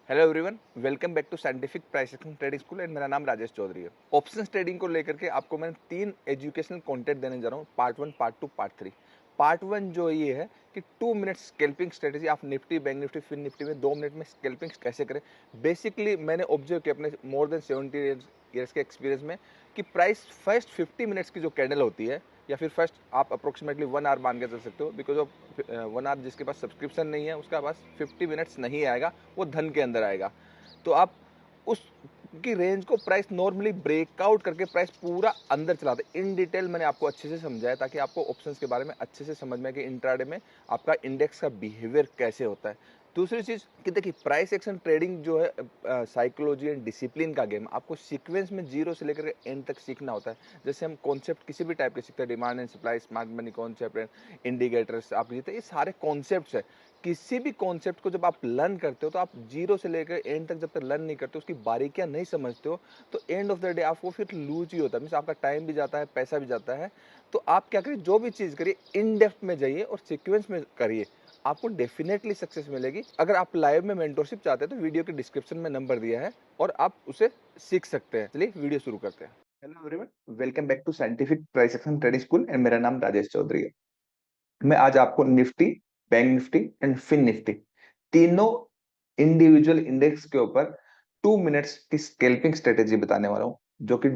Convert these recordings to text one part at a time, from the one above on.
Hello everyone, welcome back to scientific price action trading school and मेरा नाम राजेश चौधरी है। Options trading को लेकर के आपको मैं 3 एजुकेशनल कंटेंट देने जा रहा हूँ, पार्ट 1, पार्ट 2, पार्ट 3। पार्ट 1 जो ये है कि 2 मिनट स्कैल्पिंग स्ट्रेटजी, आप निफ्टी, बैंक निफ्टी, फिन निफ्टी में 2 मिनट में स्कैल्पिंग कैसे करें। बेसिकली मैंने ऑब्जर्व किया अपने मोर देन 70 ईयर्स के एक्सपीरियंस में कि प्राइस फर्स्ट 50 मिनट्स की जो कैंडल होती है, या फिर फर्स्ट आप अप्रोक्सीमेटली 1 आवर मान के चल सकते हो, बिकॉज ऑफ 1 आवर जिसके पास सब्सक्रिप्शन नहीं है उसका पास 50 मिनट्स नहीं आएगा, वो धन के अंदर आएगा। तो आप उस की रेंज को प्राइस नॉर्मली ब्रेकआउट करके प्राइस पूरा अंदर चलाते इन डिटेल मैंने आपको अच्छे से समझाया, ताकि आपको ऑप्शंस के बारे में अच्छे से समझ में आए कि इंट्राडे में आपका इंडेक्स का बिहेवियर कैसे होता है। दूसरी चीज कि देखिए, प्राइस एक्शन ट्रेडिंग जो है साइकोलॉजी एंड डिसिप्लिन का गेम। आपको सीक्वेंस में जीरो से लेकर एंड तक सीखना होता है। जैसे हम कॉन्सेप्ट किसी भी टाइप के सीखते हैं, demand and supply, smart money concept, indicators, आप जीते, ये सारे कॉन्सेप्ट्स है। किसी भी कॉन्सेप्ट को जब आप लर्न करते हो तो आप जीरो से लेकर एंड तक जब तक लर्न नहीं करते, उसकी बारीकियां नहीं समझते हो, तो एंड ऑफ द डे आपको फिर लूज ही होता है। मीन्स आपका टाइम भी जाता है, पैसा भी जाता है। तो आप क्या करिए, जो भी चीज करिए इन डेप्थ में जाइए और सीक्वेंस में करिए, आपको डेफिनेटली सक्सेस मिलेगी। अगर आप लाइव में मेंटरशिप चाहते हैं तो वीडियो के डिस्क्रिप्शन में नंबर दिया है और आप उसे सीख सकते हैं। चलिए वीडियो शुरू करते हैं। Hello everyone, welcome back to scientific price action trading school and मेरा नाम राजेश चौधरी है। मैं आज आपको Nifty, bank Nifty and fin Nifty तीनों इंडिविजुअल इंडेक्स के ऊपर 2 मिनट्स की स्कैल्पिंग स्ट्रेटेजी बताने वाला हूं, जो कि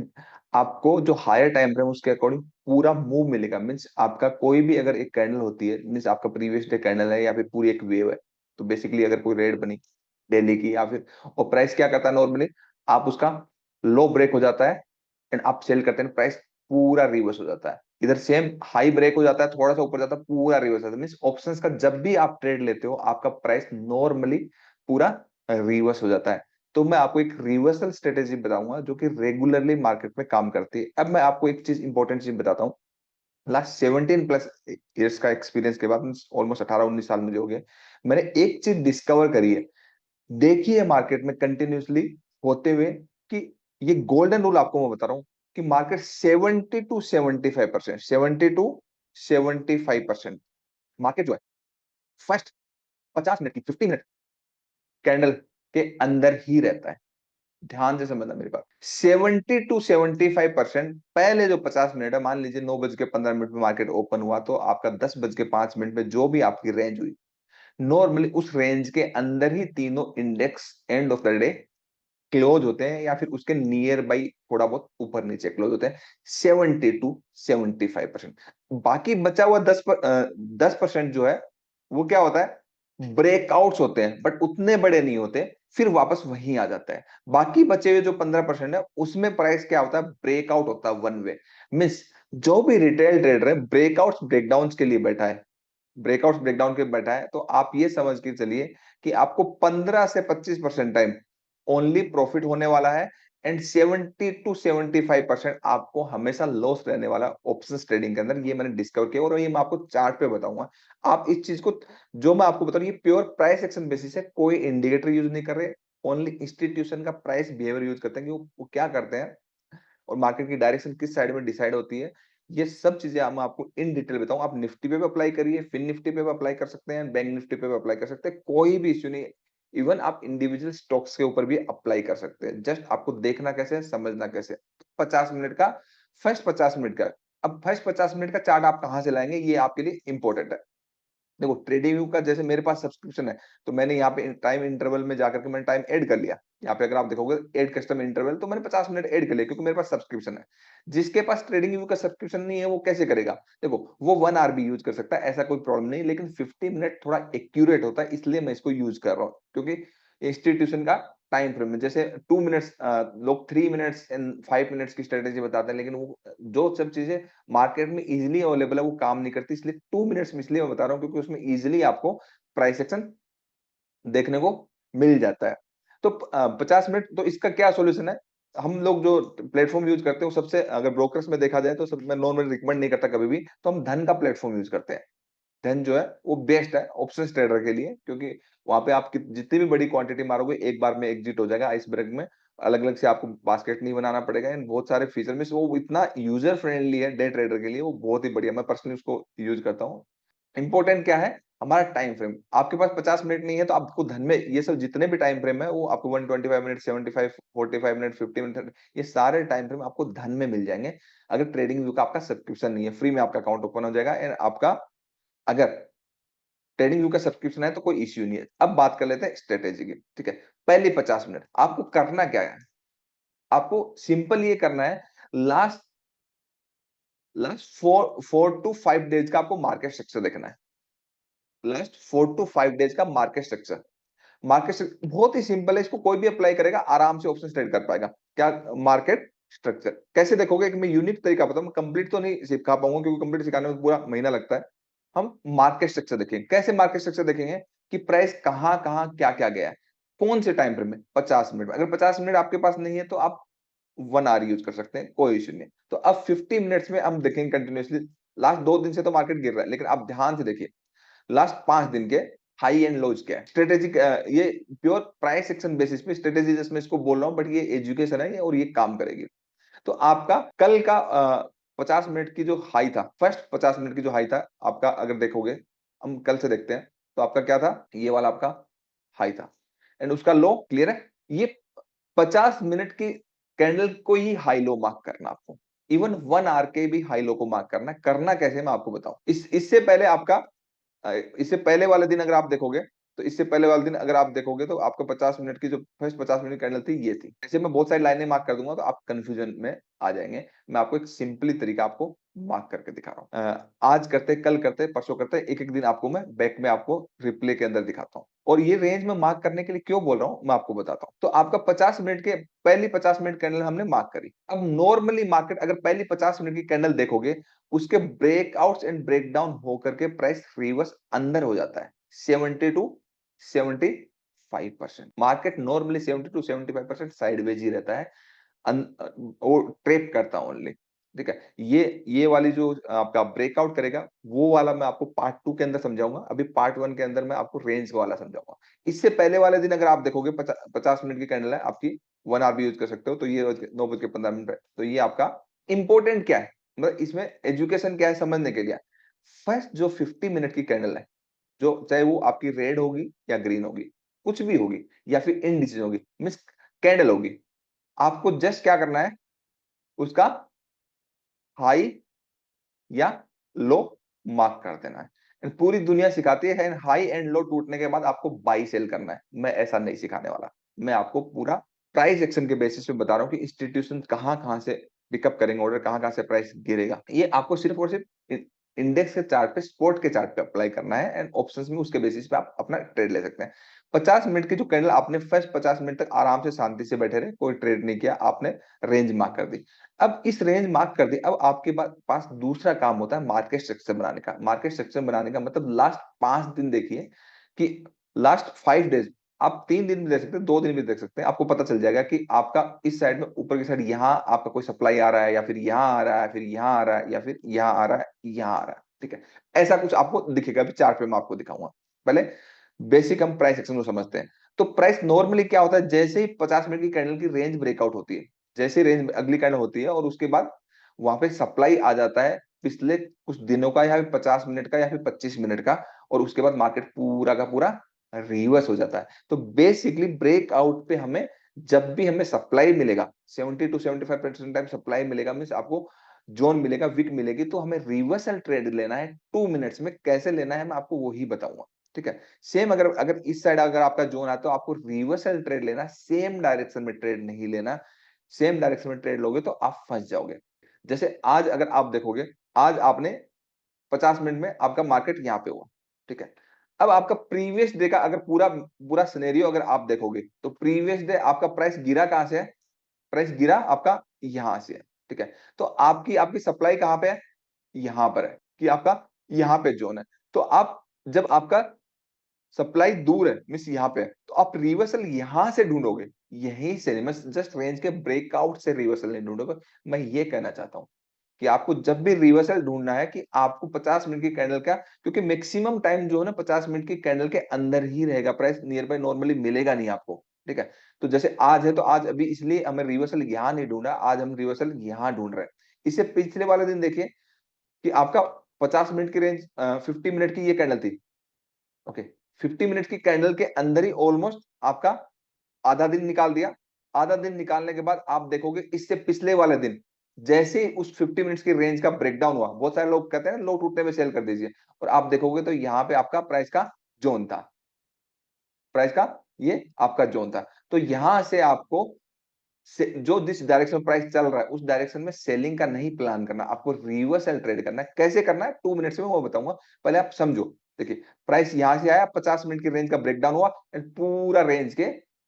आपको जो हायर टाइम फ्रेम उसके अकॉर्डिंग पूरा मूव मिलेगा। मीन्स आपका कोई भी अगर एक कैंडल होती है, मीन्स आपका प्रीवियस डे कैंडल है या फिर पूरी एक वेव है, तो बेसिकली अगर कोई रेड बनी डेली की या फिर, और प्राइस क्या करता है नॉर्मली, आप उसका लो ब्रेक हो जाता है एंड आप सेल करते हैं, प्राइस पूरा रिवर्स हो जाता है। इधर सेम हाई ब्रेक हो जाता है, थोड़ा सा ऊपर जाता है, पूरा रिवर्स होता है। मींस ऑप्शंस का जब भी आप ट्रेड लेते हो आपका प्राइस नॉर्मली पूरा रिवर्स हो जाता है। तो मैं आपको एक रिवर्सल स्ट्रेटेजी बताऊंगा जो कि रेगुलरली मार्केट में काम करती है। अब मैं आपको एक चीज, इंपॉर्टेंट चीज बताता हूँ। लास्ट 17 प्लस ईयर्स का एक्सपीरियंस के बाद, ऑलमोस्ट 18-19 साल मुझे हो गए, मैंने एक चीज डिस्कवर करी है, देखी है मार्केट में कंटिन्यूसली होते हुए, कि ये गोल्डन रूल आपको मैं बता रहा हूं कि मार्केट 70 टू 75%, 70 टू 75% मार्केट जो है फर्स्ट 50 मिनट की, 50 मिनट कैंडल के अंदर ही रहता है। ध्यान से समझना मेरी बात। 70 टू 75% पहले जो 50 मिनट है, मान लीजिए 9:15 में मार्केट ओपन हुआ, तो आपका 10:05 में जो भी आपकी रेंज हुई, नॉर्मली उस रेंज के अंदर ही तीनों index end of the day close होते हैं, या फिर उसके नियर बाई थोड़ा बहुत ऊपर नीचे क्लोज होते हैं। 70 टू 75%। बाकी बचा हुआ 10% जो है, वो क्या होता है, ब्रेकआउट्स होते हैं, बट उतने बड़े नहीं होते, फिर वापस वहीं आ जाता है। बाकी बचे हुए जो 15% है, उसमें प्राइस क्या होता है, ब्रेकआउट होता है वन वे। मिस, जो भी रिटेल ट्रेडर है ब्रेकआउट्स ब्रेकडाउन के लिए बैठा है, ब्रेकआउट ब्रेकडाउन के बैठा है, तो आप ये समझ के चलिए कि आपको 15 से 25% टाइम ओनली प्रॉफिट होने वाला है, एंड 70 टू 75% आपको हमेशा लॉस रहने वाला ऑप्शंस ट्रेडिंग के अंदर। ये मैंने डिस्कवर किया और ये मैं आपको चार्ट पे बताऊंगा। आप इस चीज को, जो मैं आपको बता रहा हूँ, ये प्योर प्राइस एक्शन बेसिस है, कोई इंडिकेटर यूज नहीं कर रहे, ओनली इंस्टीट्यूशन का प्राइस बिहेवियर यूज करते हैं कि वो क्या करते हैं और मार्केट की डायरेक्शन किस साइड में डिसाइड होती है। ये सब चीजें मैं आपको इन डिटेल बताऊं। आप निफ्टी पे भी अप्लाई करिए, फिन निफ्टी पे भी अप्लाई कर सकते हैं, बैंक निफ्टी पे भी अप्लाई कर सकते हैं, कोई भी इश्यू नहीं। इवन आप इंडिविजुअल स्टॉक्स के ऊपर भी अप्लाई कर सकते हैं। जस्ट आपको देखना कैसे है, समझना कैसे है। 50 मिनट का, फर्स्ट 50 मिनट का, अब फर्स्ट 50 मिनट का चार्ट आप कहां से लाएंगे, ये आपके लिए इंपॉर्टेंट है। देखो, ट्रेडिंग व्यू का जैसे मेरे पास सब्सक्रिप्शन है, तो मैंने यहाँ पे टाइम इंटरवल में जाकर के मैंने टाइम ऐड कर लिया। यहाँ पे अगर आप देखोगे ऐड कस्टम इंटरवल, तो मैंने 50 मिनट ऐड कर लिया क्योंकि मेरे पास सब्सक्रिप्शन है। जिसके पास ट्रेडिंग व्यू का सब्सक्रिप्शन नहीं है वो कैसे करेगा? देखो, वो 1 आवर भी यूज कर सकता है, ऐसा कोई प्रॉब्लम नहीं, लेकिन 50 मिनट थोड़ा एक्यूरेट होता है, इसलिए मैं इसको यूज कर रहा हूँ। क्योंकि इंस्टीट्यूशन का टाइम फ्रेम में जैसे 2 मिनट्स, लोग 3 मिनट्स एंड 5 मिनट्स की स्ट्रेटेजी बताते हैं, लेकिन वो जो सब चीजें मार्केट में इजीली अवेलेबल है वो काम नहीं करती। इसलिए 2 मिनट्स में इसलिए मैं बता रहा हूँ क्योंकि उसमें इजीली आपको प्राइस एक्शन देखने को मिल जाता है। तो 50 मिनट, तो इसका क्या सॉल्यूशन है? हम लोग जो प्लेटफॉर्म यूज करते हैं वो सबसे, अगर ब्रोकर्स में देखा जाए तो सब, मैं नॉर्मली रिकमेंड नहीं करता कभी भी, तो हम धन का प्लेटफॉर्म यूज करते हैं। धन जो है वो बेस्ट है ऑप्शंस ट्रेडर के लिए, क्योंकि वहां पे आप जितनी भी बड़ी क्वांटिटी मारोगे एक बार में एग्जिट हो जाएगा आइस ब्रेक में। अलग अलग से आपको बास्केट नहीं बनाना पड़ेगा, इन बहुत सारे फीचर में से वो इतना यूजर फ्रेंडली है डे ट्रेडर के लिए, वो बहुत ही बढ़िया, मैं पर्सनली उसको यूज करता हूँ। इंपॉर्टेंट क्या है, हमारा टाइम फ्रेम, आपके पास 50 मिनट नहीं है तो आपको धन में ये सब जितने भी टाइम फ्रेम है वो आपको 125 मिनट, 75, 45 मिनट, 50 मिनट, ये सारे टाइम फ्रेम आपको धन में मिल जाएंगे अगर ट्रेडिंग व्यू का आपका सब्सक्रिप्शन नहीं है। फ्री में आपका अकाउंट ओपन हो जाएगा एंड आपका अगर ट्रेडिंग व्यू का सब्सक्रिप्शन है तो कोई इश्यू नहीं है। अब बात कर लेते हैं स्ट्रेटेजी की, ठीक है। पहले 50 मिनट आपको करना क्या है, आपको सिंपल ये करना है, लास्ट लास्ट 4 to 5 डेज का आपको मार्केट स्ट्रक्चर देखना है। लास्ट 4 to 5 डेज का मार्केट स्ट्रक्चर, मार्केट स्ट्रक्चर बहुत ही सिंपल है, इसको कोई भी अप्लाई करेगा आराम से ऑप्शन ट्रेड कर पाएगा। क्या मार्केट स्ट्रक्चर कैसे देखोगे, कि मैं यूनिक तरीका बताऊं, मैं कंप्लीट तो नहीं सिखा पाऊंगा क्योंकि कंप्लीट सिखाने में पूरा महीना लगता है। हम मार्केट स्ट्रक्चर देखेंगे, कैसे मार्केट स्ट्रक्चर देखेंगे कि प्राइस कहां कहां क्या क्या गया है, कौन से टाइम फ्रेम में, 50 मिनट में। अगर 50 मिनट आपके पास नहीं है तो आप 1 आवर यूज कर सकते हैं, कोई इश्यू नहीं। तो अब 50 मिनट्स में हम देखेंगे कंटिन्यूसली। लास्ट 2 दिन से तो मार्केट गिर रहा है, लेकिन आप ध्यान से देखिए लास्ट 5 दिन के हाई एंड लोज क्या है। स्ट्रेटेजिक, ये प्योर प्राइस एक्शन बेसिस पे स्ट्रेटेजी जिसमें इसको बोल रहा हूँ, बट ये एजुकेशन है और ये काम करेगी। तो आपका कल का 50 मिनट की जो हाई था, फर्स्ट 50 मिनट की जो हाई था आपका, अगर देखोगे हम कल से देखते हैं तो आपका क्या था, ये वाला आपका हाई था एंड उसका लो क्लियर है। ये 50 मिनट की कैंडल को ही हाई लो मार्क करना आपको, इवन 1 आवर के भी हाई लो को मार्क करना कैसे मैं आपको बताऊं। इससे पहले आपका इससे पहले वाले दिन अगर आप देखोगे, तो इससे पहले वाले दिन अगर आप देखोगे तो आपका 50 मिनट की जो फर्स्ट 50 मिनट की कैंडल थी ये थी। ऐसे मैं बहुत सारी लाइनें मार्क कर दूंगा तो आप कंफ्यूजन में आ जाएंगे। मैं आपको एक सिंपली तरीका आपको मार्क करके दिखा रहा हूँ। आज करते, कल करते, परसों करते, एक एक दिन आपको मैं बैक में आपको रिप्ले के अंदर दिखाता हूँ। और ये रेंज में मार्क करने के लिए क्यों बोल रहा हूँ मैं आपको बताता हूँ। तो आपका 50 मिनट के पहली 50 मिनट कैंडल हमने मार्क करी। अब नॉर्मली मार्केट अगर पहली 50 मिनट की कैंडल देखोगे, उसके ब्रेकआउट्स एंड ब्रेकडाउन होकर के प्राइस रिवर्स अंदर हो जाता है 70 to 75%। Market normally 70 to 75% sideways ही रहता है, वो ट्रेप करता हूं ओनली, ठीक है। ये वाली जो आपका ब्रेकआउट करेगा वो वाला मैं आपको पार्ट 2 के अंदर समझाऊंगा। अभी पार्ट 1 के अंदर मैं आपको रेंज वाला समझाऊंगा। इससे पहले वाले दिन अगर आप देखोगे 50 मिनट की कैंडल है आपकी, 1 आवर भी यूज कर सकते हो, तो ये 9:15 है। तो ये आपका इंपॉर्टेंट क्या है, मतलब इसमें एजुकेशन क्या है समझने के लिए। फर्स्ट जो 50 मिनट की कैंडल है, जो चाहे वो आपकी रेड होगी या ग्रीन होगी, कुछ भी होगी, या फिर इनडिसीजन होगी, मीन्स कैंडल होगी, आपको जस्ट क्या करना है, उसका हाई या लो मार्क कर देना है। And पूरी दुनिया सिखाती है हाई एंड लो टूटने के बाद आपको बाई सेल करना है। मैं ऐसा नहीं सिखाने वाला, मैं आपको पूरा प्राइस एक्शन के बेसिस पे बता रहा हूँ कि इंस्टीट्यूशन कहां कहां से पिकअप करेंगे ऑर्डर, कहां कहां से प्राइस गिरेगा। ये आपको सिर्फ और सिर्फ इंडेक्स के चार्ट पे, स्पॉट के चार्ट पे अप्लाई करना है एंड ऑप्शंस में उसके बेसिस पे आप अपना ट्रेड ले सकते हैं। 50 मिनट की जो कैंडल आपने फर्स्ट 50 मिनट तक आराम से शांति से बैठे रहे, कोई ट्रेड नहीं किया, आपने रेंज मार्क कर दी। अब इस रेंज मार्क कर दी, अब आपके पास दूसरा काम होता है मार्केट स्ट्रक्चर बनाने का। मार्केट स्ट्रक्चर बनाने का मतलब लास्ट 5 दिन देखिए कि लास्ट 5 डेज, आप 3 दिन भी देख सकते हैं, 2 दिन भी देख सकते हैं, आपको पता चल जाएगा कि आपका इस साइड में ऊपर की साइड यहाँ आपका कोई सप्लाई आ रहा है, या फिर यहाँ आ रहा है, फिर यहाँ आ रहा है, या फिर यहाँ आ रहा है, यहाँ आ रहा है, ठीक है। ऐसा कुछ आपको दिखेगा, अभी चार्ट पे मैं आपको दिखाऊंगा। पहले बेसिक हम प्राइस एक्शन को समझते हैं। तो प्राइस नॉर्मली क्या होता है, जैसे ही 50 मिनट की कैंडल की रेंज ब्रेकआउट होती है, जैसे रेंज अगली कैंडल होती है और उसके बाद वहां पे सप्लाई आ जाता है पिछले कुछ दिनों का, या फिर 50 मिनट का, या फिर 25 मिनट का, और उसके बाद मार्केट पूरा का पूरा रिवर्स हो जाता है। तो बेसिकली ब्रेकआउट पे हमें जब भी हमें सप्लाई मिलेगा, 70 to 75% टाइम सप्लाई मिलेगा, मीन आपको जोन मिलेगा, विक मिलेगी, तो हमें रिवर्सल ट्रेड लेना है 2 मिनट्स में। कैसे लेना है मैं आपको वही बताऊंगा, ठीक है। सेम अगर अगर इस साइड अगर आपका जोन है तो आपको रिवर्सल ट्रेड लेना, सेम डायरेक्शन में ट्रेड नहीं लेना। सेम डायरेक्शन में ट्रेड लोगे तो आप फंस जाओगे। जैसे आज अगर आप देखोगे, आज आपने 50 मिनट में आपका मार्केट यहाँ पे हुआ, ठीक है। अब आपका प्रीवियस डे का अगर पूरा पूरा सिनेरियो अगर आप देखोगे, तो प्रीवियस डे आपका प्राइस गिरा कहां से है, प्राइस गिरा आपका यहां से है, ठीक है। तो आपकी आपकी सप्लाई कहां पे है, यहां पर है, कि आपका यहां पे जोन है। तो आप जब आपका सप्लाई दूर है, मीन्स यहाँ पे है, तो आप रिवर्सल यहां से ढूंढोगे, यहीं से, मैं जस्ट रेंज के ब्रेकआउट से रिवर्सल नहीं ढूंढोगे। मैं ये कहना चाहता हूँ कि आपको जब भी रिवर्सल ढूंढना है, कि आपको 50 मिनट की कैंडल का, क्योंकि मैक्सिमम टाइम जो है ना 50 मिनट की कैंडल के अंदर ही रहेगा, प्राइस नियर बाय नॉर्मली मिलेगा नहीं आपको, ठीक है। तो जैसे आज है तो आज अभी इसलिए हमें रिवर्सल यहाँ नहीं ढूंढा, आज हम रिवर्सल यहाँ ढूंढ रहे हैं। इससे पिछले वाले दिन देखिए कि आपका 50 मिनट की रेंज, 50 मिनट की ये कैंडल थी, ओके, 50 मिनट्स की कैंडल के अंदर ही ऑलमोस्ट आपका आधा दिन निकाल दिया। आधा दिन निकालने के बाद आप देखोगे इससे पिछले वाले दिन जैसे ही उस 50 मिनट्स की रेंज का ब्रेकडाउन हुआ, बहुत सारे लोग कहते हैं ना लो टूटने में सेल कर दीजिए, और आप देखोगे तो यहाँ पे आपका प्राइस का जोन था, प्राइस का ये आपका जोन था। तो यहां से आपको जो जिस डायरेक्शन में प्राइस चल रहा है उस डायरेक्शन में सेलिंग का नहीं प्लान करना, आपको रिवर्सल ट्रेड करना है। कैसे करना है 2 मिनट्स में वो बताऊंगा, पहले आप समझो। देखिए प्राइस यहां से आया, 50 मिनट की रेंज का ब्रेकडाउन हुआ एंड पूरा रेंज के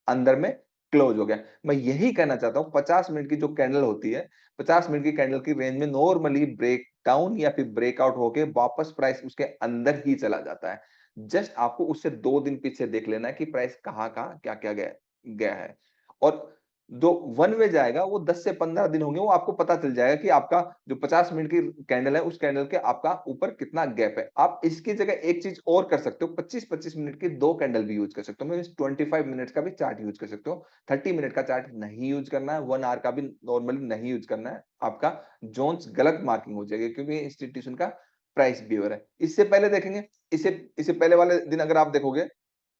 अंदर में क्लोज हो गया। मैं यही कहना चाहता हूं, 50 मिनट की जो कैंडल होती है, 50 मिनट की कैंडल की रेंज में नॉर्मली ब्रेक डाउन या फिर ब्रेकआउट होके वापस प्राइस उसके अंदर ही चला जाता है। जस्ट आपको उससे 2 दिन पीछे देख लेना है कि प्राइस कहाँ क्या क्या गया गया है। और जो वन वे जाएगा वो 10 से 15 दिन होंगे, वो आपको पता चल जाएगा कि आपका जो 50 मिनट की कैंडल है उस कैंडल के आपका ऊपर कितना गैप है। आप इसकी जगह एक चीज और कर सकते हो, 25-25 मिनट की 2 कैंडल भी यूज कर सकते हो, मींस 25 मिनट्स का भी चार्ट यूज कर सकते हो। 30 मिनट का चार्ट नहीं यूज करना है, 1 आवर का भी नॉर्मली नहीं यूज करना है। आपका जोन्स गलत मार्किंग हो जाएगी क्योंकि इंस्टीट्यूशन का प्राइस बिहेवियर है। इससे पहले देखेंगे, इससे इससे पहले वाले दिन अगर आप देखोगे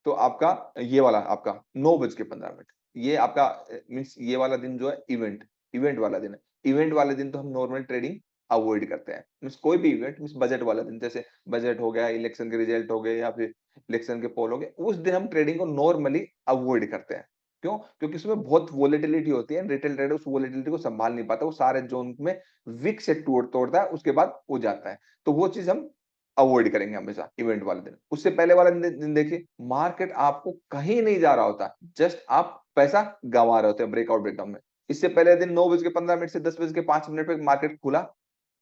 तो आपका ये वाला आपका 9:15 ये आपका मीन्स ये वाला दिन जो है इवेंट वाला दिन है। इवेंट वाले दिन तो हम नॉर्मल ट्रेडिंग अवॉइड करते हैं, मीन्स कोई भी इवेंट मीन्स बजट वाला दिन, जैसे बजट हो गया, इलेक्शन के रिजल्ट हो गए या फिर इलेक्शन के पोल हो गए, उस दिन हम ट्रेडिंग को नॉर्मली अवॉइड करते हैं। क्यों? क्योंकि उसमें बहुत वोलेटिलिटी होती है, रिटेल ट्रेडर उस वोलेटिलिटी को संभाल नहीं पाता, वो सारे जोन में विक से तोड़ता है, उसके बाद वो जाता है। तो वो चीज हम अवॉइड करेंगे हमेशा इवेंट वाले दिन। उससे पहले वाले दिन देखिए, मार्केट आपको कहीं नहीं जा रहा होता, जस्ट आप पैसा गंवा रहे होते हैं ब्रेकआउट ब्रेकडाउन में। इससे पहले दिन 9:15 से 10:05 पे मार्केट खुला।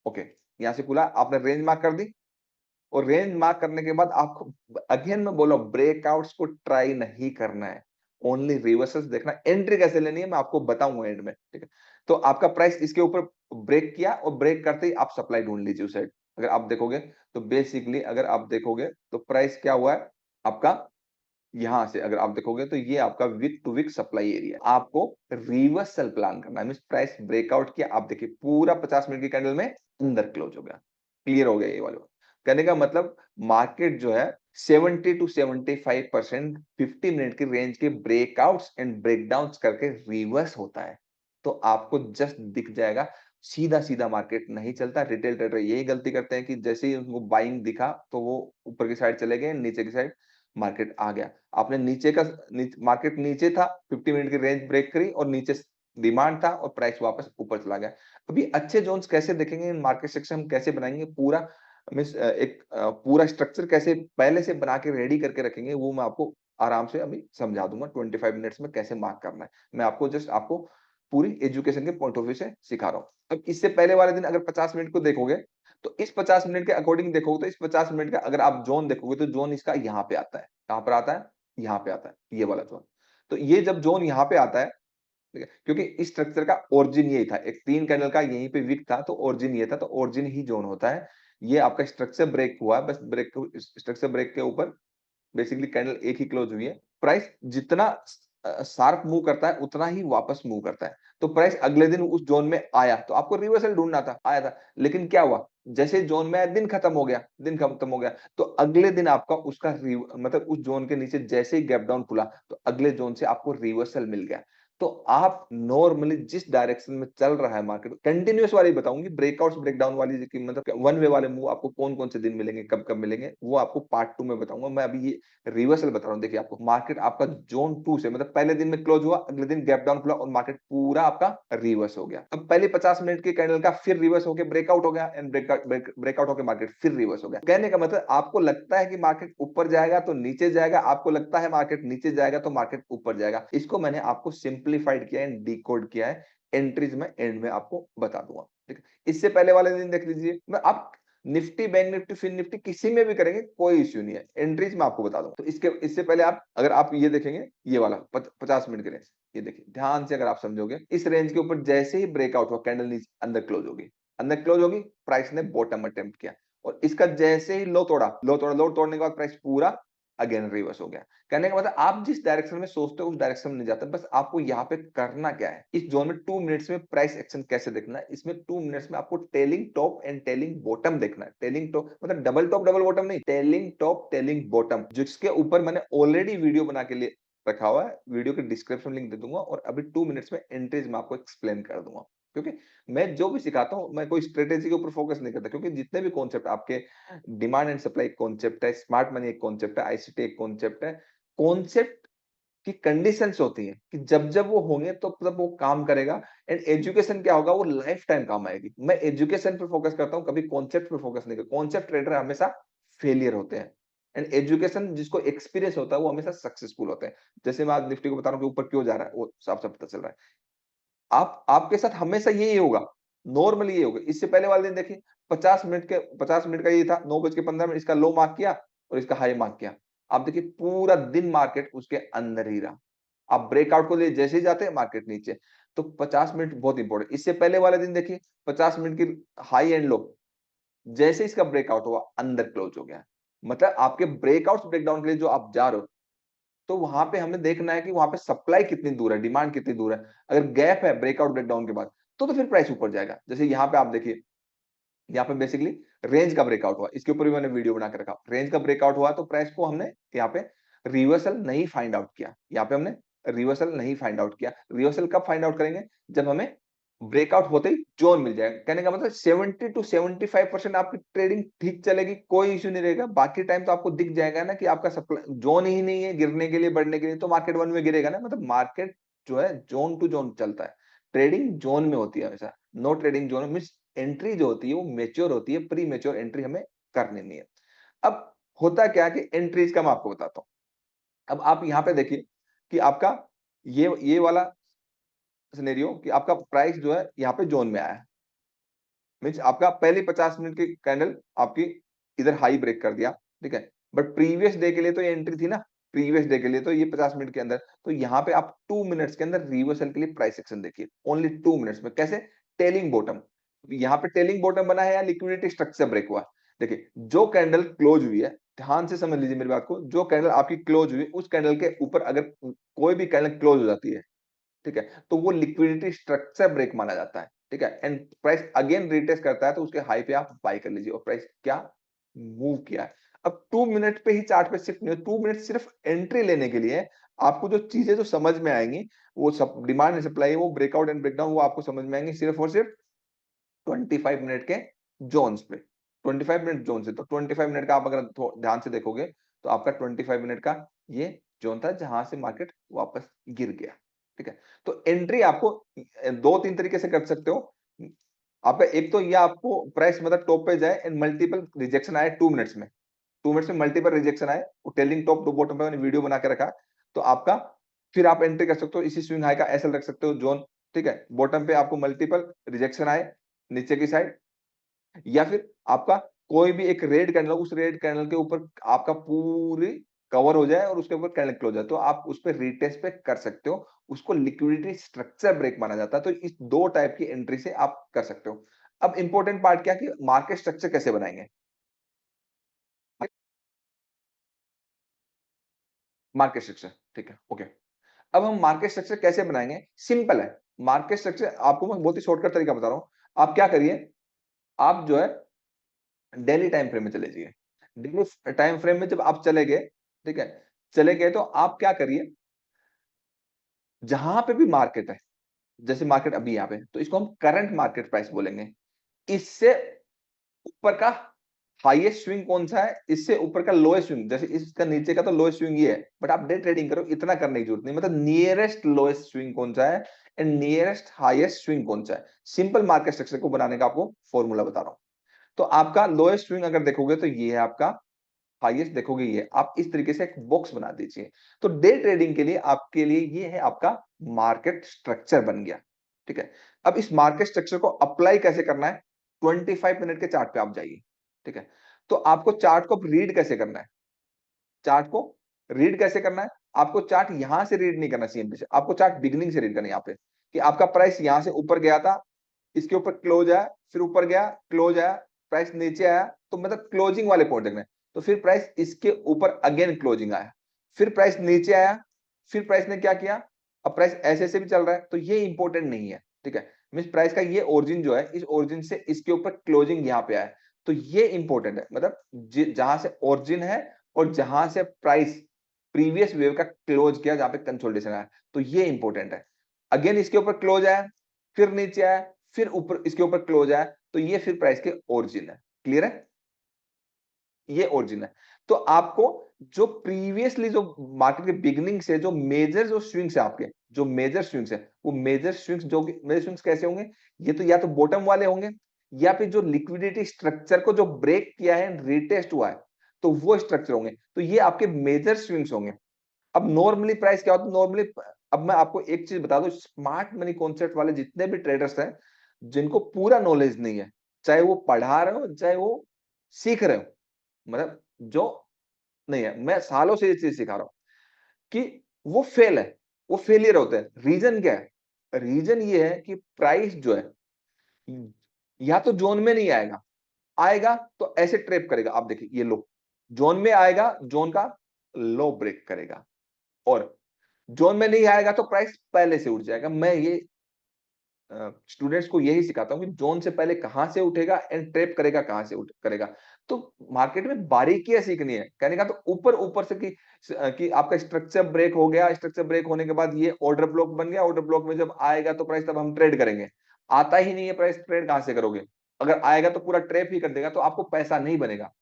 ओके, यहां से खुला, आपने रेंज मार्क कर दी, और रेंज मार्क करने के बाद आपको अगेन मैं बोला ब्रेकआउट्स को ट्राई नहीं करना है, ओनली रिवर्सल्स देखना। एंट्री कैसे लेनी है मैं आपको बताऊंगा एंड में, ठीक है। तो आपका प्राइस इसके ऊपर ब्रेक किया और ब्रेक करते ही आप सप्लाई ढूंढ लीजिए उस साइड। अगर आप देखोगे तो बेसिकली अगर आप देखोगे तो प्राइस क्या हुआ है आपका, यहां से अगर आप देखोगे तो ये आपका week to week supply area है। आपको रिवर्सल प्लान करना है, मींस प्राइस ब्रेकआउट किया, आप देखिए पूरा 50 मिनट की कैंडल में अंदर क्लोज हो गया, क्लियर हो गया ये वाला। कहने का मतलब मार्केट जो है 70 टू 75% 50 मिनट की रेंज के ब्रेकआउट्स एंड ब्रेकडाउन्स करके रिवर्स होता है। तो आपको जस्ट दिख जाएगा, सीधा सीधा मार्केट नहीं चलता। रिटेल ट्रेडर यही गलती करते हैं कि जैसे ही उनको बाइंग दिखा तो वो ऊपर की साइड चले गए, नीचे की साइड मार्केट आ गया। आपने मार्केट नीचे था, 50 मिनट की रेंज ब्रेक करी और नीचे डिमांड था और प्राइस वापस ऊपर चला गया। अभी अच्छे जोन्स कैसे देखेंगे, मार्केट सेक्शन हम कैसे बनाएंगे, पूरा मीन्स पूरा स्ट्रक्चर कैसे पहले से बना के रेडी करके रखेंगे, वो मैं आपको आराम से अभी समझा दूंगा 25 मिनट्स में कैसे मार्क करना है। मैं आपको जस्ट आपको पूरी एजुकेशन के पॉइंट ऑफ व्यू से सिखा रहा हूँ। अब इससे पहले वाले दिन अगर 50 मिनट को देखोगे तो इस 50 मिनट के अकॉर्डिंग देखोगे तो इस 50 मिनट का अगर आप जोन देखोगे तो जोन इसका यहाँ पे आता है। कहाँ पर आता है? यहाँ पे आता है, ये वाला जोन। तो ये जब जोन यहाँ पे आता है, ठीक है, क्योंकि इस स्ट्रक्चर का ओरिजिन यही था, एक 3 कैंडल का यहीं पे विक था तो ओरिजिन ये था, तो ओरिजिन ही जोन होता है। ये आपका स्ट्रक्चर ब्रेक हुआ है, बस ब्रेक स्ट्रक्चर ब्रेक के ऊपर बेसिकली कैंडल एक ही क्लोज हुई है। प्राइस जितना शार्प मूव करता है उतना ही वापस मूव करता है। तो प्राइस अगले दिन उस जोन में आया तो आपको रिवर्सल ढूंढना था, आया था, लेकिन क्या हुआ, जैसे जोन में आया दिन खत्म हो गया, दिन खत्म हो गया, तो अगले दिन आपका उसका मतलब उस जोन के नीचे जैसे ही गैप डाउन खुला तो अगले जोन से आपको रिवर्सल मिल गया। तो आप नॉर्मली जिस डायरेक्शन में चल रहा है मार्केट, कंटिन्यूअस वाली बताऊंगी, ब्रेकआउट्स ब्रेकडाउन वाली की मतलब वन वे वाले मूव आपको कौन कौन से दिन मिलेंगे, कब कब मिलेंगे, वो आपको पार्ट 2 में बताऊंगा। मैं अभी ये रिवर्सल बता रहा हूँ। देखिए आपको मार्केट आपका जोन 2 से मतलब पहले दिन में क्लोज हुआ, अगले दिन गैप डाउन खुला और मार्केट पूरा आपका रिवर्स हो गया। अब पहले 50 मिनट के कैंडल का फिर रिवर्स होकर ब्रेकआउट हो गया एंड ब्रेकआउट होकर मार्केट फिर रिवर्स हो गया। कहने का मतलब आपको लगता है कि मार्केट ऊपर जाएगा तो नीचे जाएगा, आपको लगता है मार्केट नीचे जाएगा तो मार्केट ऊपर जाएगा। इसको मैंने आपको सिंप्लीफाइड किया है, डिकोड किया है, एंट्रीज में एंड में आपको बता दूंगा, ठीक है। इससे पहले वाले दिन देख लीजिए, मैं आप निफ्टी, बैंक निफ्टी, फिन निफ्टी किसी में भी करेंगे कोई इश्यू नहीं है, एंट्रीज मैं आपको बता दूं। तो इससे पहले आप अगर आप ये देखेंगे, ये वाला 50 मिनट की रेंज, ये देखिए ध्यान से, अगर आप समझोगे इस रेंज के ऊपर जैसे ही ब्रेकआउट हुआ कैंडल नीचे अंदर क्लोज होगी, अंदर क्लोज होगी, प्राइस ने बॉटम अटेम्प्ट किया और इसका जैसे ही लो तोड़ा, लो तोड़ने के बाद प्राइस पूरा अगेन रिवर्स हो गया। कहने का मतलब आप जिस डायरेक्शन में सोचते हो उस डायरेक्शन में नहीं जाता, बस आपको यहाँ पे करना क्या है, इस जोन में 2 मिनट्स में प्राइस एक्शन कैसे देखना है। इसमें 2 मिनट्स में आपको telling top and telling bottom देखना है। टेलिंग टॉप मतलब डबल टॉप डबल बॉटम नहीं, टेलिंग टॉप टेलिंग बॉटम, जिसके ऊपर मैंने ऑलरेडी वीडियो बना के लिए रखा हुआ है, वीडियो के डिस्क्रिप्शन लिंक दे दूंगा, और अभी 2 मिनट्स में एंट्रीज में आपको एक्सप्लेन कर दूंगा। क्योंकि मैं जो भी सिखाता हूँ मैं कोई स्ट्रेटेजी के ऊपर फोकस नहीं करता, क्योंकि जितने भी कॉन्सेप्ट आपके, डिमांड एंड सप्लाई एक कॉन्सेप्ट है, स्मार्ट मनी एक कॉन्सेप्ट है, आईसीटी एक कॉन्सेप्ट है, कॉन्सेप्ट की कंडीशंस होती हैं कि जब जब वो होंगे तो तब वो काम करेगा। एंड एजुकेशन क्या होगा, वो लाइफ टाइम काम आएगी। मैं एजुकेशन पे फोकस करता हूँ, कभी कॉन्सेप्ट पे फोकस नहीं करता। कॉन्सेप्ट ट्रेडर हमेशा फेलियर होते हैं, एंड एजुकेशन जिसको एक्सपीरियंस होता है वो हमेशा सक्सेसफुल होते हैं। जैसे मैं आज निफ्टी को बता रहा हूँ कि ऊपर क्यों जा रहा है, वो साफ साफ पता चल रहा है। आप आपके साथ हमेशा यही होगा, नॉर्मली ये होगा। इससे पहले वाले दिन देखिए 50 मिनट का ये था, 9:15 इसका लो मार्क किया और इसका हाई मार्क किया। आप देखिए पूरा दिन मार्केट उसके अंदर ही रहा। आप ब्रेकआउट को लिए जैसे ही जाते हैं मार्केट नीचे। तो 50 मिनट बहुत इंपॉर्टेंट। इससे पहले वाले दिन देखिए 50 मिनट की हाई एंड लो, जैसे इसका ब्रेकआउट हुआ अंदर क्लोज हो गया। मतलब आपके ब्रेकआउट ब्रेकडाउन के लिए जो आप जा रहे हो, तो वहां पे हमें देखना है कि वहां पे सप्लाई कितनी दूर है, डिमांड कितनी दूर है। अगर गैप है ब्रेकआउट ब्रेकडाउन के बाद, तो फिर प्राइस ऊपर जाएगा। जैसे यहाँ पे आप देखिए, यहाँ पे बेसिकली रेंज का ब्रेकआउट हुआ, इसके ऊपर भी मैंने वीडियो बना के रखा। रेंज का ब्रेकआउट हुआ तो प्राइस को हमने यहाँ पे रिवर्सल नहीं फाइंड आउट किया। यहाँ पे हमने रिवर्सल नहीं फाइंड आउट किया। रिवर्सल कब फाइंड आउट करेंगे, जब हमें ब्रेकआउट होते ही जोन मिल जाएगा। कहने का मतलब 70 to 75% आपकी ट्रेडिंग ठीक चलेगी, कोई इश्यू नहीं रहेगा। बाकी टाइम तो आपको दिख जाएगा ना कि आपका सप्लाई जोन ही नहीं है गिरने के लिए, बढ़ने के लिए, तो मार्केट वन में गिरेगा ना। मतलब मार्केट जो है जोन टू जोन चलता है, ट्रेडिंग जोन में होती है हमेशा। No trading zone mean entry जो होती है वो मेच्योर होती है, प्री मेच्योर एंट्री हमें करनी नहीं है। अब होता क्या है कि एंट्रीज का मैं आपको बताता हूं। अब आप यहां पे देखिए कि आपका ये वाला सिनेरियो कि आपका प्राइस जो है यहाँ पे जोन में आया है, मीन्स आपका पहले 50 मिनट की कैंडल आपकी इधर हाई ब्रेक कर दिया, ठीक है। बट प्रीवियस डे के लिए तो ये एंट्री थी ना, प्रीवियस डे के लिए तो ये 50 मिनट के अंदर, तो यहाँ पे आप 2 मिनट्स के अंदर रिवर्सल के लिए प्राइस एक्शन देखिए, ओनली 2 मिनट्स में। कैसे, टेलिंग बॉटम। यहाँ पे टेलिंग बॉटम बना है या लिक्विडिटी स्ट्रक्चर ब्रेक हुआ। देखिए जो कैंडल क्लोज हुई है, ध्यान से समझ लीजिए मेरी बात को, जो कैंडल आपकी क्लोज हुई उस कैंडल के ऊपर अगर कोई भी कैंडल क्लोज हो जाती है, ठीक है, तो वो लिक्विडिटी स्ट्रक्चर ब्रेक माना जाता है, ठीक है। एंड प्राइस अगेन रिटेस्ट करता है तो उसके हाई पे आप बाय कर लीजिए, और प्राइस क्या मूव किया है। अब 2 मिनट पे ही चार्ट पे शिफ्ट नहीं, 2 मिनट सिर्फ एंट्री लेने के लिए। आपको जो चीजें जो समझ में आएंगी, वो सब डिमांड एंड सप्लाई, वो ब्रेकआउट एंड ब्रेकडाउन, वो आपको समझ में आएंगे सिर्फ और सिर्फ 25 मिनट के जोन्स पे। 25 मिनट जोन से, तो 25 मिनट का आप अगर ध्यान से देखोगे तो आपका 25 मिनट का ये जोन था जहां से मार्केट वापस गिर गया, ठीक है। तो एंट्री आपको 2-3 तरीके से कर सकते हो। आपका एक तो ये आपको प्राइस मतलब टॉप पे जाए एंड मल्टीपल रिजेक्शन आए 2 मिनट्स में, 2 मिनट्स में मल्टीपल रिजेक्शन आए, टेलिंग टॉप टू बॉटम पे मैंने वीडियो बना के रखा। तो आपका फिर आप एंट्री कर सकते हो, इसी स्विंग हाई का एसएल रख सकते हो जोन, ठीक है। बॉटम पे आपको मल्टीपल रिजेक्शन आए नीचे की साइड, या फिर आपका कोई भी एक रेड कैंडल, उस रेड कैंडल के ऊपर आपका पूरी कवर हो जाए और उसके ऊपर कैंडल क्लोज है, तो आप उस पर रीटेस्ट पे कर सकते हो। उसको लिक्विडिटी स्ट्रक्चर ब्रेक माना जाता है। तो इस दो टाइप की एंट्री से आप कर सकते हो। अब इंपॉर्टेंट पार्ट क्या कि मार्केट स्ट्रक्चर कैसे बनाएंगे। मार्केट स्ट्रक्चर, ठीक है, ओके। अब हम मार्केट स्ट्रक्चर कैसे बनाएंगे, सिंपल है। मार्केट स्ट्रक्चर आपको मैं बहुत ही शॉर्टकट तरीका बता रहा हूं। आप क्या करिए, आप जो है डेली टाइम फ्रेम में चले जाइए। डेली टाइम फ्रेम में जब आप चले गए, ठीक है, चले गए तो आप क्या करिए, जहां पे भी मार्केट है, जैसे मार्केट अभी यहाँ पे, तो इसको हम करंट मार्केट प्राइस बोलेंगे। इससे ऊपर का हाईएस्ट स्विंग कौन सा है, इससे ऊपर का लोएस्ट स्विंग, जैसे इसका नीचे का तो लोएस्ट स्विंग ये है, बट आप डे ट्रेडिंग करो इतना करने की जरूरत नहीं। मतलब नियरेस्ट लोएस्ट स्विंग कौन सा है एंड नियरेस्ट हाईएस्ट स्विंग कौन सा है। सिंपल मार्केट स्ट्रक्चर को बनाने का आपको फॉर्मूला बता रहा हूं। तो आपका लोएस्ट स्विंग अगर देखोगे तो ये है आपका, हाईएस्ट देखोगे ये। आप इस तरीके से एक बॉक्स बना दीजिए। तो डे ट्रेडिंग के लिए आपके लिए ये है आपका मार्केट स्ट्रक्चर बन गया, ठीक है। अब इस मार्केट स्ट्रक्चर को अप्लाई कैसे करना है, 25 मिनट के चार्ट पे आप जाइए, ठीक है। तो आपको चार्ट को रीड कैसे करना है, चार्ट को रीड कैसे करना है, आपको चार्ट यहां से रीड नहीं करना सीएमपी से, आपको चार्ट बिगनिंग से रीड करना है। यहाँ पे कि आपका प्राइस यहां से ऊपर गया था, इसके ऊपर क्लोज आया, फिर ऊपर गया क्लोज आया, प्राइस नीचे आया, तो मतलब क्लोजिंग वाले पॉइंट देखना है। तो फिर प्राइस इसके ऊपर अगेन क्लोजिंग आया, फिर प्राइस नीचे आया, फिर प्राइस ने क्या किया, अब प्राइस ऐसे से भी चल रहा है, तो ये इंपॉर्टेंट नहीं है, ठीक है। मींस प्राइस का ये ओरिजिन जो है, इस ओरिजिन से इसके ऊपर क्लोजिंग यहाँ पे आया, तो ये इंपॉर्टेंट है, मतलब जहां से ओरिजिन है और जहां से प्राइस प्रीवियस वेव का क्लोज किया, जहां पे कंसोलिडेशन आया, तो ये इंपॉर्टेंट है। अगेन इसके ऊपर क्लोज आया, फिर नीचे आया, फिर ऊपर इसके ऊपर क्लोज आया, तो ये फिर प्राइस के ओरिजिन है। क्लियर है, ये ओरिजिन है। तो आपको जो प्रीवियसली जो मार्केट के बिगिनिंग से जो मेजर जो स्विंग्स है, आपके जो मेजर स्विंग्स है, वो मेजर स्विंग्स जो मेजर स्विंग्स कैसे होंगे, ये तो या तो बॉटम वाले होंगे, या फिर जो लिक्विडिटी स्ट्रक्चर को जो ब्रेक किया है, रिटेस्ट हुआ है, तो वो स्ट्रक्चर होंगे, तो ये आपके मेजर स्विंग्स होंगे। अब नॉर्मली प्राइस क्या होता है नॉर्मली, अब मैं आपको एक चीज बता दूं, स्मार्ट मनी कॉन्सेप्ट वाले जितने भी ट्रेडर्स हैं, जिनको पूरा नॉलेज नहीं है, चाहे वो पढ़ा रहे हो चाहे वो सीख रहे हो, मतलब जो नहीं है, मैं सालों से ये चीज सिखा रहा हूं कि वो फेल है, वो फेलियर होते हैं। रीजन क्या है, रीजन ये है कि प्राइस जो है या तो जोन में नहीं आएगा, आएगा तो ऐसे ट्रेप करेगा, आप देखिए ये लो, जोन में आएगा, जोन का लो ब्रेक करेगा, और जोन में नहीं आएगा तो प्राइस पहले से उठ जाएगा। मैं ये स्टूडेंट्स को यही सिखाता हूं कि जोन से पहले कहां से उठेगा एंड ट्रेप करेगा कहां से उठ करेगा। तो मार्केट में बारीकियां सीखनी है, कहने का तो ऊपर ऊपर से कि आपका स्ट्रक्चर ब्रेक हो गया, स्ट्रक्चर ब्रेक होने के बाद ये ऑर्डर ब्लॉक बन गया, ऑर्डर ब्लॉक में जब आएगा तो प्राइस तब हम ट्रेड करेंगे। आता ही नहीं है प्राइस, ट्रेड कहां से करोगे? अगर आएगा तो पूरा ट्रेप ही कर देगा, तो आपको पैसा नहीं बनेगा।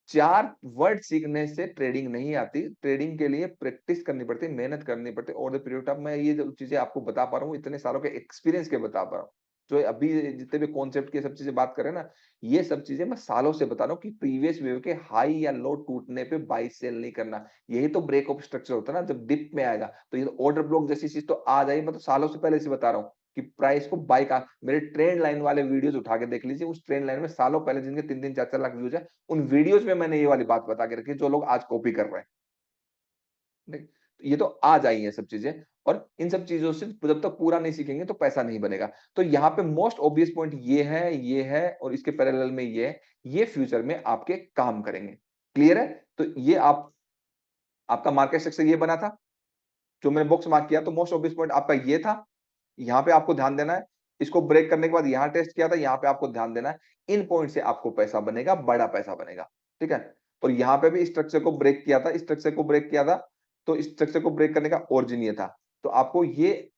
चार वर्ड सीखने से ट्रेडिंग नहीं आती, ट्रेडिंग के लिए प्रैक्टिस करनी पड़ती है, मेहनत करनी पड़ती है। ओवर द पीरियड ऑफ, मैं ये जो चीजें आपको बता पा रहा हूँ इतने सालों के एक्सपीरियंस के बता पा रहा हूँ, जो अभी जितने भी कॉन्सेप्ट की सब चीजें बात कर रहे हैं ना, ये सब चीजें मैं सालों से बता रहा हूँ कि प्रीवियस वेव के हाई या लो टूटने पे बाई सेल नहीं करना। यही तो ब्रेक ऑफ स्ट्रक्चर होता है ना, जब डिप में आएगा तो ये ऑर्डर ब्लॉक जैसी चीज तो आ जाएगी। मैं तो सालों से पहले से बता रहा हूँ कि प्राइस को बाई का, मेरे ट्रेंड लाइन वाले वीडियोस उठा के देख लीजिए, उस ट्रेंड लाइन में सालों पहले जिनके 3-3 4-4 लाख व्यूज है, उन वीडियोस में मैंने ये वाली बात बता के रखी है, जो लोग आज कॉपी कर रहे हैं। नहीं, ये तो आ जाएंगे ये सब चीजें, और इन सब चीजों से जब तक पूरा नहीं सीखेंगे तो पैसा नहीं बनेगा। तो यहाँ पे मोस्ट ऑब्वियस पॉइंट ये है और इसके पैरेलल में ये है, ये फ्यूचर में आपके काम करेंगे। क्लियर है? तो ये आपका मार्केट स्ट्रक्चर ये बना था, जो मैंने बॉक्स मार्क किया, तो मोस्ट ऑब्वियस पॉइंट आपका ये था। यहाँ पे आपको ध्यान देना है, इसको ब्रेक करने के बाद यहाँ टेस्ट किया था, यहाँ पे आपको ध्यान देना है। इन पॉइंट से आपको पैसा बनेगा, बड़ा पैसा बनेगा, ठीक है। और यहाँ पे भी स्ट्रक्चर को ब्रेक किया था, स्ट्रक्चर को ब्रेक किया था, तो स्ट्रक्चर को ब्रेक करने का ओरिजिन ये था। तो आपको ये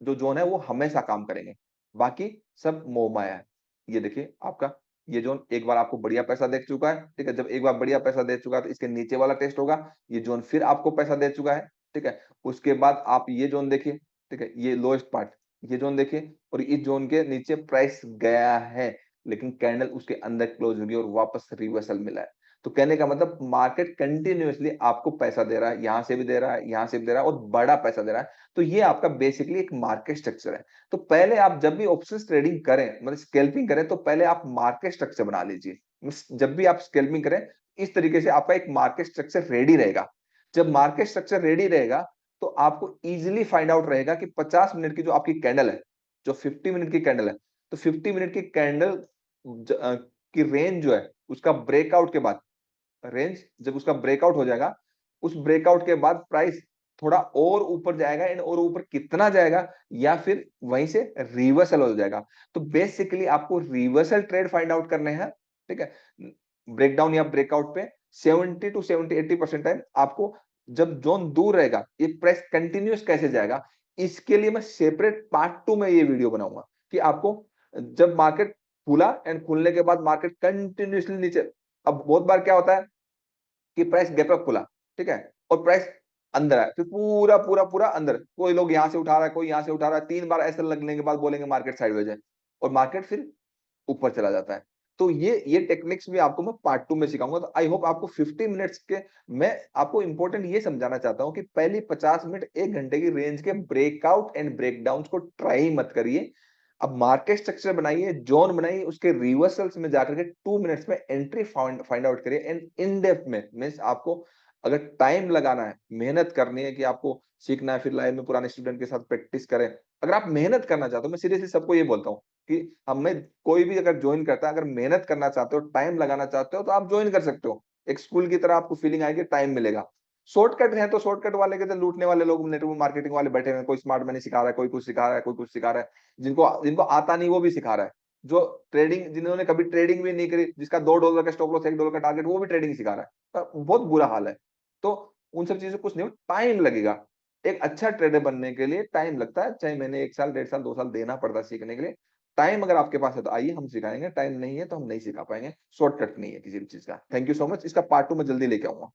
जो जोन है वो हमेशा काम करेंगे, बाकी सब मोह माया है। ये देखिए आपका ये जोन एक बार आपको बढ़िया पैसा दे चुका है, ठीक है। जब एक बार बढ़िया पैसा दे चुका है तो इसके नीचे वाला टेस्ट होगा, ये जोन फिर आपको पैसा दे चुका है, ठीक है। उसके बाद आप ये जोन देखिए, ठीक है, ये लोएस्ट पार्ट, ये जोन देखिए, और इस जोन के नीचे प्राइस गया है, लेकिन कैंडल उसके अंदर क्लोज होगी और वापस रिवर्सल मिला है। तो कहने का मतलब मार्केट कंटिन्यूअसली आपको पैसा दे रहा है, यहां से भी दे रहा है, यहां से भी दे रहा है, और बड़ा पैसा दे रहा है। तो ये आपका बेसिकली एक मार्केट स्ट्रक्चर है। तो पहले आप जब भी ऑप्शंस ट्रेडिंग करें, मतलब स्कैल्पिंग करें, तो पहले आप मार्केट स्ट्रक्चर बना लीजिए। जब भी आप स्कैल्पिंग करें, इस तरीके से आपका एक मार्केट स्ट्रक्चर रेडी रहेगा। जब मार्केट स्ट्रक्चर रेडी रहेगा, तो आपको इजीली फाइंड आउट रहेगा कि 50 मिनट की जो आपकी कैंडल है, जो 50 मिनट की कैंडल है, तो 50 मिनट की कैंडल की रेंज जो है, उसका ब्रेकआउट के बाद, रेंज जब उसका ब्रेकआउट हो जाएगा, उस ब्रेकआउट के बाद प्राइस थोड़ा और ऊपर जाएगा, एंड और ऊपर कितना जाएगा, या फिर वहीं से रिवर्सल हो जाएगा। तो बेसिकली आपको रिवर्सल ट्रेड फाइंड आउट करने हैं, ठीक है। ब्रेकडाउन या ब्रेकआउट पे 70 टू 70-80% टाइम आपको, जब जोन दूर रहेगा, ये प्राइस कंटिन्यूस कैसे जाएगा, इसके लिए मैं सेपरेट पार्ट 2 में ये वीडियो बनाऊंगा कि आपको जब मार्केट खुला एंड खुलने के बाद मार्केट कंटिन्यूसली नीचे, अब बहुत बार क्या होता है कि प्राइस गैप अप खुला, ठीक है, और प्राइस अंदर आया, फिर पूरा पूरा पूरा अंदर, कोई लोग यहां से उठा रहा है, कोई यहां से उठा रहा है, 3 बार ऐसा लगने के बाद बोलेंगे मार्केट साइडवेज है, और मार्केट फिर ऊपर चला जाता है। तो ये टेक्निक्स भी आपको मैं पार्ट 2 में सिखाऊंगा। तो आई होप आपको 50 मिनट्स के, मैं आपको इंपॉर्टेंट ये समझाना चाहता हूं कि पहली 50 मिनट 1 घंटे की रेंज के ब्रेकआउट एंड ब्रेकडाउन को ट्राई मत करिए। अब मार्केट स्ट्रक्चर बनाइए, जोन बनाइए, उसके रिवर्सल्स में जाकर के 2 मिनट्स में एंट्री फाइंड आउट करिए, एंड इन डेप्थ में मीन्स आपको अगर टाइम लगाना है, मेहनत करनी है कि आपको सीखना है, फिर लाइव में पुराने स्टूडेंट के साथ प्रैक्टिस करें। अगर आप मेहनत करना चाहते हो, मैं सीरियसली सबको ये बोलता हूँ, कि हमें कोई भी अगर ज्वाइन करता है, अगर मेहनत करना चाहते हो, टाइम लगाना चाहते हो, तो आप ज्वाइन कर सकते हो। एक स्कूल की तरह आपको फीलिंग आएगी, टाइम मिलेगा। शॉर्टकट है तो शॉर्टकट वाले के तो लूटने वाले लोग, नेटवर्क मार्केटिंग वाले बैठे हुए हैं, कोई स्मार्ट मनी सिखा रहा है, कोई कुछ सिखा रहा है, कोई कुछ सिखा रहा है, जिनको जिनको आता नहीं वो भी सिखा रहा है। जो ट्रेडिंग, जिन्होंने कभी ट्रेडिंग भी नहीं करी, जिसका $2 का स्टॉप लॉस, $1 का टारगेट, वो भी ट्रेडिंग सिखा रहा है। तो बहुत बुरा हाल है। तो उन सब चीजों कुछ नहीं, टाइम लगेगा। एक अच्छा ट्रेडर बनने के लिए टाइम लगता है, 6 महीने, 1 साल, 1.5 साल, 2 साल देना पड़ता है सीखने के लिए। टाइम अगर आपके पास है तो आइए, हम सिखाएंगे। टाइम नहीं है तो हम नहीं सिखा पाएंगे। शॉर्टकट नहीं है किसी भी चीज का। Thank you so much. इसका पार्ट 2 मैं जल्दी लेके आऊंगा।